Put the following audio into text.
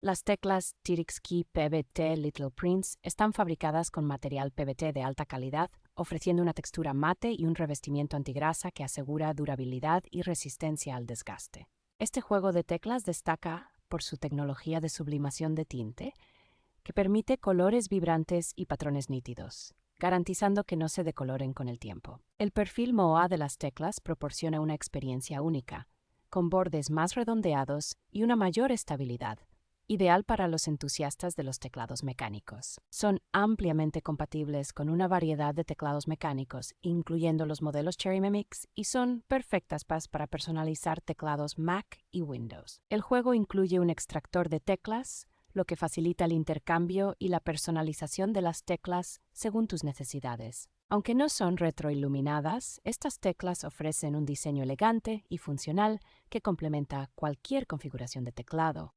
Las teclas Tiriksky PBT Little Prince están fabricadas con material PBT de alta calidad, ofreciendo una textura mate y un revestimiento antigrasa que asegura durabilidad y resistencia al desgaste. Este juego de teclas destaca por su tecnología de sublimación de tinte, que permite colores vibrantes y patrones nítidos, garantizando que no se decoloren con el tiempo. El perfil MOA de las teclas proporciona una experiencia única, con bordes más redondeados y una mayor estabilidad, ideal para los entusiastas de los teclados mecánicos. Son ampliamente compatibles con una variedad de teclados mecánicos, incluyendo los modelos Cherry Mimics, y son perfectas para personalizar teclados Mac y Windows. El juego incluye un extractor de teclas, lo que facilita el intercambio y la personalización de las teclas según tus necesidades. Aunque no son retroiluminadas, estas teclas ofrecen un diseño elegante y funcional que complementa cualquier configuración de teclado.